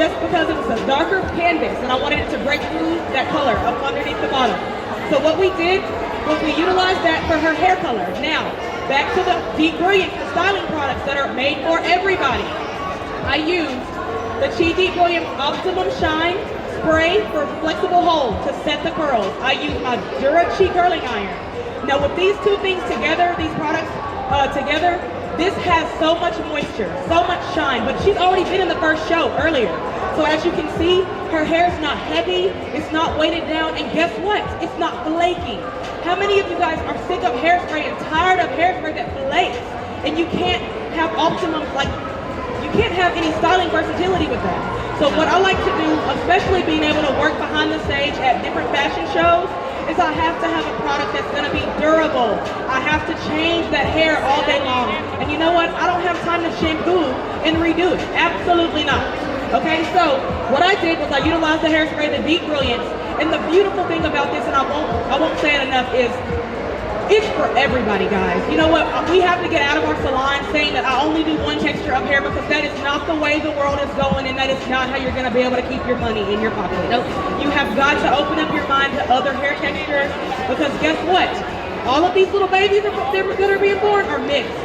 just because it was a darker canvas and I wanted it to break through that color up underneath the bottom. So what we did was we utilized that for her hair color. Now, back to the Deep Brilliant styling products that are made for everybody. I used the Chi Deep Brilliant Optimum Shine spray for flexible hold to set the curls. I used my Dura Chi curling iron. Now with these two things together, these products together, this has so much moisture, so much shine, but she's already been in the first show earlier. So as you can see, her hair's not heavy, it's not weighted down, and guess what? It's not flaky. How many of you guys are sick of hairspray and tired of hairspray that flakes? And you can't have optimum, like, you can't have any styling versatility with that. So what I like to do, especially being able to work behind the stage at different fashion shows, is I have to have a product that's gonna be durable. I have to change that hair all day long. And you know what? I don't have time to shampoo and redo it. Absolutely not. Okay, so what I did was I utilized the hairspray, the Deep Brilliance, and the beautiful thing about this, and I won't say it enough, is it's for everybody, guys. You know what? We have to get out of our salon saying that I only do one texture of hair, because that is not the way the world is going, and that is not how you're going to be able to keep your money in your pocket. Nope. You have got to open up your mind to other hair textures, because guess what? All of these little babies that are being born are mixed.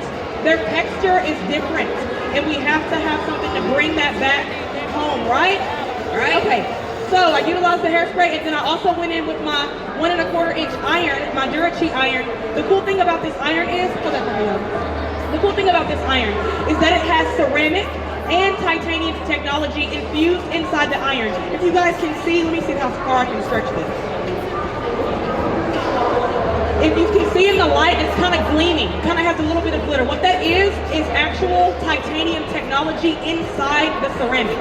Their texture is different, and we have to have something to bring that back home, right? Right. Okay. So I utilized the hairspray, and then I also went in with my 1 1/4 inch iron, my Dura Chi iron. The cool thing about this iron is, the cool thing about this iron is that it has ceramic and titanium technology infused inside the iron. If you guys can see, let me see how far I can stretch this. If you can see in the light, it's kind of gleaming, kind of has a little bit of glitter. What that is actual titanium technology inside the ceramic.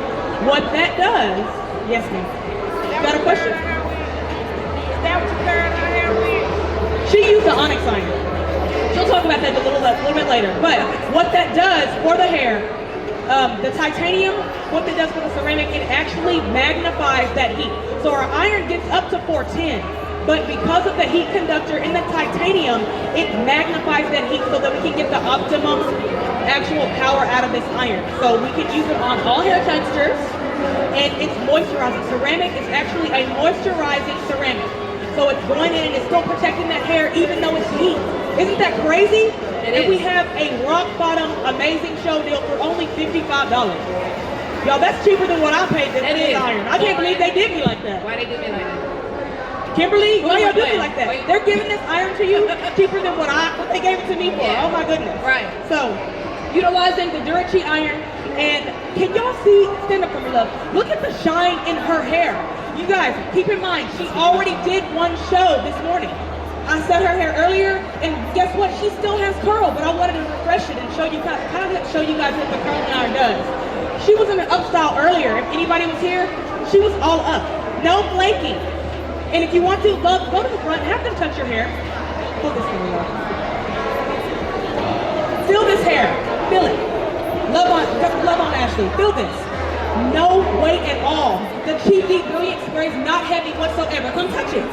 What that does, yes ma'am. Got a question? Is that what you curl her hair with? She used the onyx iron. She'll talk about that a little bit later. But what that does for the hair, the titanium, what that does for the ceramic, it actually magnifies that heat. So our iron gets up to 410. But because of the heat conductor in the titanium, it magnifies that heat so that we can get the optimum actual power out of this iron. So we can use it on all hair textures, and it's moisturizing. Ceramic is actually a moisturizing ceramic. So it's going in and it's still protecting that hair even though it's heat. Isn't that crazy? And we have a rock bottom amazing show deal for only $55. Y'all, that's cheaper than what I paid this iron. I can't believe they did me like that. Why they did me like that? Kimberly, why y'all do me like that? They're giving this iron to you cheaper than what they gave it to me for. Yeah. Oh my goodness. Right. So, utilizing the Dura Chi iron, and can y'all see, stand up for me, love, look at the shine in her hair. You guys, keep in mind, she already did one show this morning. I set her hair earlier, and guess what? She still has curl, but I wanted to refresh it and show you guys, show you guys what the curling iron does. She was in an up style earlier. If anybody was here, she was all up. No flaking. And if you want to, love, go to the front, have them touch your hair. Pull this for me, love. Feel this hair. Feel it. Love on Ashley. Feel this. No weight at all. The Chi Deep Brilliant spray is not heavy whatsoever. Come touch it.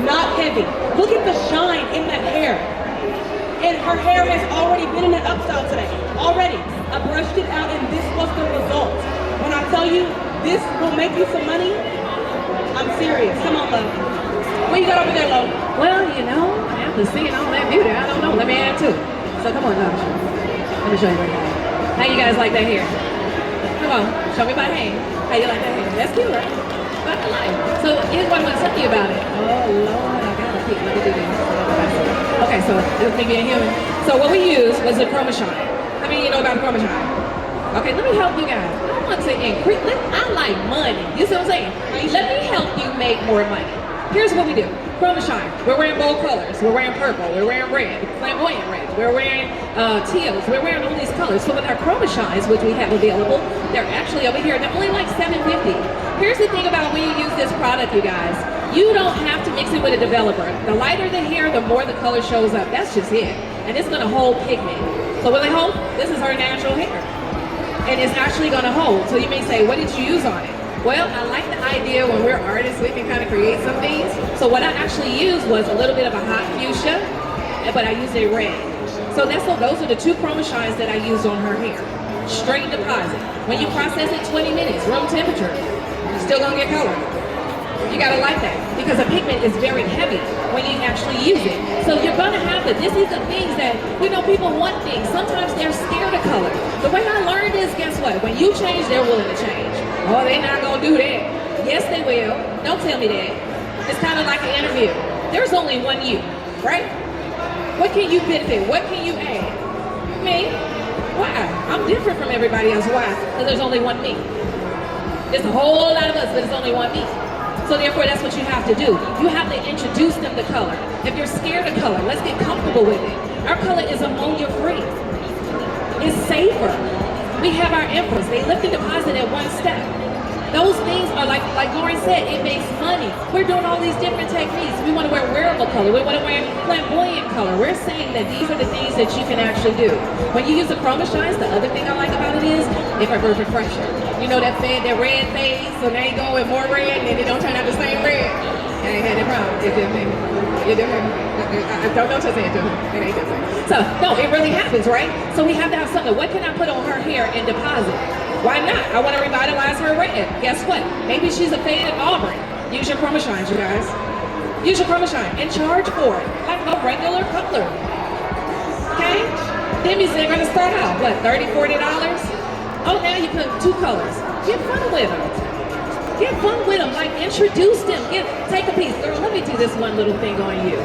Not heavy. Look at the shine in that hair. And her hair has already been in an upstyle today. Already. I brushed it out, and this was the result. When I tell you this will make you some money, I'm serious. Come on, love. What you got over there, Lo? Well, you know, after seeing all that beauty, I don't know. Let me add to it. So come on, Josh. Let me show you right now. How you guys like that hair? Come on, show me my hand. How you like that hair? That's cute, right? But I like it. So here's what I'm going to tell you about it. Oh, Lord, I got to pick. Let me do this. Okay, so this is me being human. So what we used was the Chroma Shine. How many of you know about Chroma Shine? Okay, let me help you guys. I want to increase. I like money. You see what I'm saying? Let me help you make more money. Here's what we do. Chroma Shine. We're wearing bold colors. We're wearing purple. We're wearing red. Flamboyant reds. We're wearing teals. We're wearing all these colors. So with our Chroma Shines, which we have available, they're actually over here. They're only like $7.50. Here's the thing about when you use this product, you guys. You don't have to mix it with a developer. The lighter the hair, the more the color shows up. That's just it. And it's going to hold pigment. So will it hold? This is her natural hair. And it's actually going to hold. So you may say, what did you use on it? Well, I like the idea when we're artists, we can kind of create some things. So what I actually used was a little bit of a hot fuchsia, but I used a red. So those are the two Chroma Shines that I used on her hair. straight deposit. When you process it 20 minutes, room temperature, you're still gonna get color. You gotta like that because the pigment is very heavy when you actually use it. So you're gonna have to, these are things that, people want things. Sometimes they're scared of color. The way I learned is, guess what? When you change, they're willing to change. Oh, they're not gonna do that. Yes, they will. Don't tell me that. It's kind of like an interview. There's only one you, right? What can you benefit? What can you add? Me? Why? I'm different from everybody else. Why? Because there's only one me. There's a whole lot of us, but there's only one me. So therefore, that's what you have to do. You have to introduce them to color. If you're scared of color, let's get comfortable with it. Our color is ammonia-free. It's safer. We have our emperors. They lift and deposit at one step. Those things are like Lauren said, it makes money. We're doing all these different techniques. We want to wear wearable color. We want to wear flamboyant color. We're saying that these are the things that you can actually do. When you use the chroma shines, the other thing I like about it is it's a refresher. You know that red phase, so now you go with more red and it don't turn out the same red. I ain't had that problem. It didn't mean. I don't know what to say it to. It ain't different. So, no, it really happens, right? So we have to have something. What can I put on her hair and deposit? Why not? I want to revitalize her red. Guess what? Maybe she's a faded auburn. Use your chroma shines, you guys. Use your chroma shine and charge for it like a regular color. Okay? Then they're going to start out, what, $30, $40? Oh, now you put 2 colors. Get fun with them. Get fun with them. Like, introduce them. Take a piece. Girl, let me do this one little thing on you.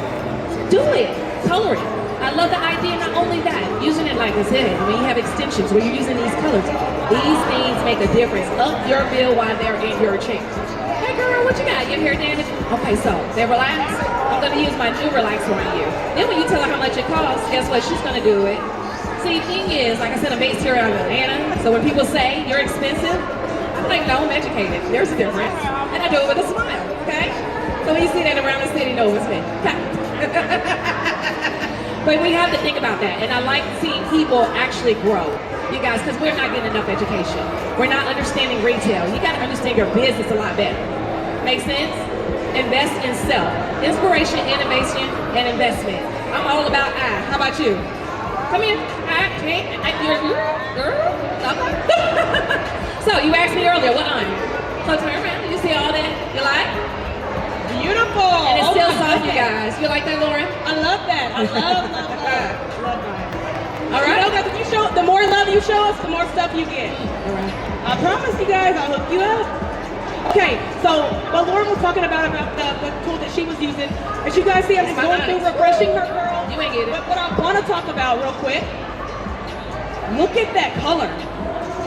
Do it. Color it. I love the idea, not only that, using it like I said, when you have extensions, where you're using these colors, these things make a difference. Up your bill while they're in your chair. Hey girl, what you got? Your hair damage? Okay, so they relax. I'm gonna use my new relaxer on you. Then when you tell her how much it costs, guess what? She's gonna do it. See, the thing is, like I said, I'm based here out of Atlanta, so when people say you're expensive, I'm like, no, I'm educated. There's a difference. And I do it with a smile, okay? So when you see that around the city, know it's me. But we have to think about that, and I like seeing people actually grow, you guys, because we're not getting enough education. We're not understanding retail. You got to understand your business a lot better. Make sense? Invest in self. Inspiration, innovation, and investment. I'm all about I. How about you? Come here. You're girl. So you asked me earlier, what on? So turn around. You see all that? You like? Beautiful. And it's still soft, you guys. You like that, Lauren? I love that. I love that. All right. You know, guys, the more love you show us, the more stuff you get. All right. I promise you guys, I'll hook you up. Okay, so what Lauren was talking about the tool that she was using, as you guys see, I'm just going through refreshing her curls. You ain't get it. But what I want to talk about real quick, look at that color.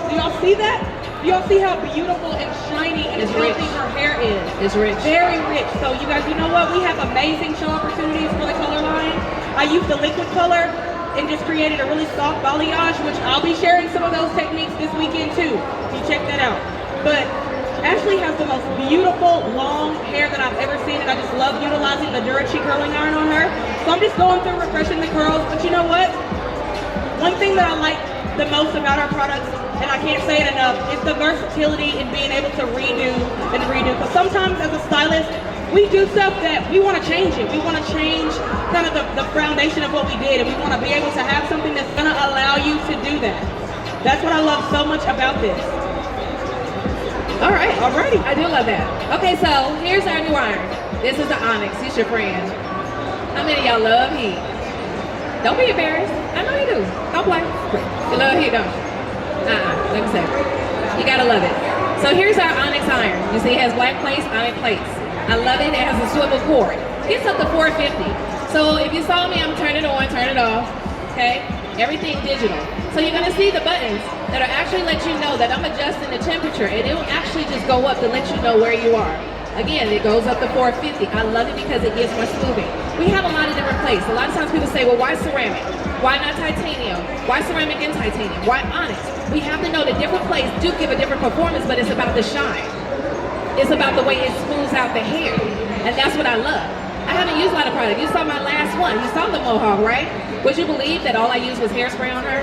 Do y'all see that? Do y'all see how beautiful and shiny and healthy her hair is? It's rich. Very rich. So you guys, you know what? We have amazing show opportunities for the color line. I used the liquid color and just created a really soft balayage, which I'll be sharing some of those techniques this weekend too. You check that out. But Ashley has the most beautiful long hair that I've ever seen, and I just love utilizing the Durachi curling iron on her. So I'm just going through refreshing the curls. But you know what? One thing that I like the most about our products, and I can't say it enough, is the versatility in being able to redo and redo. Because sometimes as a stylist, we do stuff that we want to change it. We want to change kind of the foundation of what we did, and we want to be able to have something that's going to allow you to do that. That's what I love so much about this. All right, alrighty. I do love that. Okay, so here's our new iron. This is the Onyx. He's your friend. How many of y'all love heat? Don't be embarrassed. I know you do. Don't play. You love heat, don't you? Let me say. You gotta love it. So here's our Onyx iron. You see it has black plates, iron plates. I love it. It has a swivel cord. Gets up to 450. So if you saw me, I'm turning it on, turn it off. Okay? Everything digital. So you're gonna see the buttons that are actually let you know that I'm adjusting the temperature, and it'll actually just go up to let you know where you are. Again, it goes up to 450. I love it because it gives more smoothing. We have a lot of different plates. A lot of times people say, well, why ceramic? Why not titanium? Why ceramic and titanium? Why onyx? We have to know that different plates do give a different performance, but it's about the shine. It's about the way it smooths out the hair. And that's what I love. I haven't used a lot of product. You saw my last one. You saw the mohawk, right? Would you believe that all I used was hairspray on her?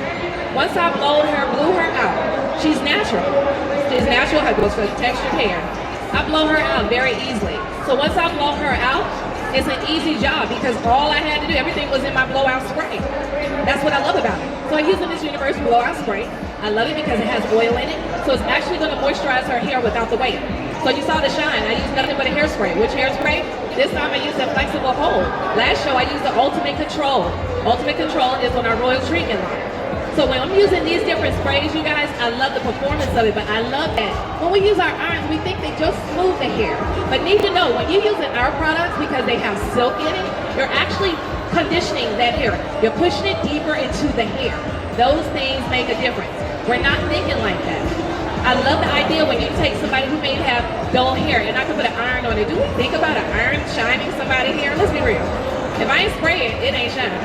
Once I blew her out. She's natural. She's natural. It goes for textured hair. I blow her out very easily. So once I blow her out, it's an easy job because all I had to do, everything was in my blowout spray. That's what I love about it. So I use the Miss Universe blowout spray. I love it because it has oil in it, so it's actually going to moisturize her hair without the weight. So you saw the shine. I used nothing but a hairspray. Which hairspray? This time I used a flexible hold. Last show I used the Ultimate Control. Ultimate Control is on our Royal Treatment line. So when I'm using these different sprays, you guys, I love the performance of it, but I love that when we use our irons, we think they just smooth the hair. But need to know, when you're using our products, because they have silk in it, you're actually conditioning that hair. You're pushing it deeper into the hair. Those things make a difference. We're not thinking like that. I love the idea when you take somebody who may have dull hair, you're not gonna put an iron on it. Do we think about an iron shining somebody's hair? Let's be real. If I ain't spray it, it ain't shining,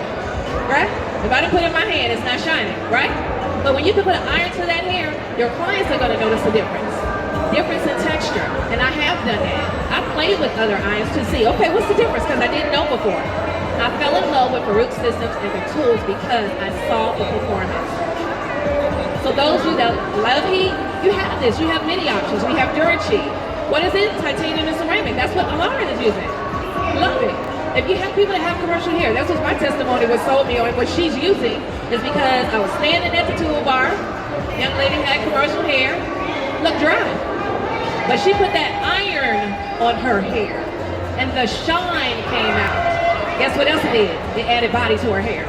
right? If I don't put it in my hand, it's not shining, right? But when you can put an iron to that hair, your clients are gonna notice a difference. Difference in texture, and I have done that. I played with other irons to see, okay, what's the difference? Because I didn't know before. I fell in love with Farouk systems and the tools because I saw the performance. So those of you that love heat, you have this. You have many options. We have Durachi. What is it? Titanium and ceramic. That's what Lauren is using. Love it. If you have people that have commercial hair, that's what my testimony was sold me on. What she's using is because I was standing at the toolbar. Young lady had commercial hair, looked dry. But she put that iron on her hair and the shine came out. Guess what else it did? It added body to her hair.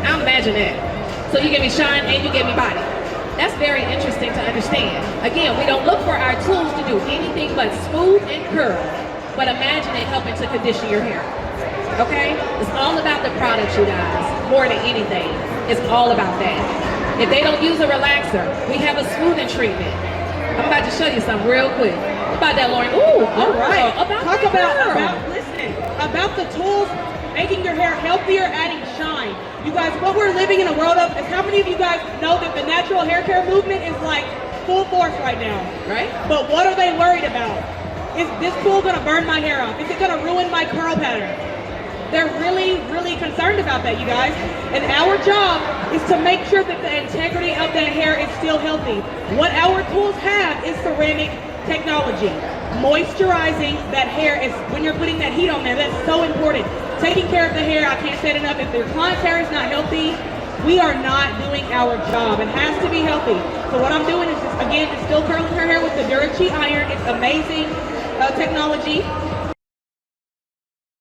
Now imagine that. So you give me shine and you give me body. That's very interesting to understand. Again, we don't look for our tools to do anything but smooth and curl. But imagine it helping to condition your hair. Okay? It's all about the products, you guys. More than anything. It's all about that. If they don't use a relaxer, we have a smoothing treatment. I'm about to show you something real quick. About that, Lauren. Ooh, all right. Talk about the tools, making your hair healthier, adding shine. You guys, what we're living in a world of is how many of you guys know that the natural hair care movement is like full force right now? Right. But what are they worried about? Is this tool gonna burn my hair off? Is it gonna ruin my curl pattern? They're really, really concerned about that, you guys. And our job is to make sure that the integrity of that hair is still healthy. What our tools have is ceramic technology. Moisturizing that hair is, when you're putting that heat on there, that's so important. Taking care of the hair, I can't say it enough. If your client's hair is not healthy, we are not doing our job. It has to be healthy. So what I'm doing is just, again, just still curling her hair with the Durachi iron. It's amazing technology.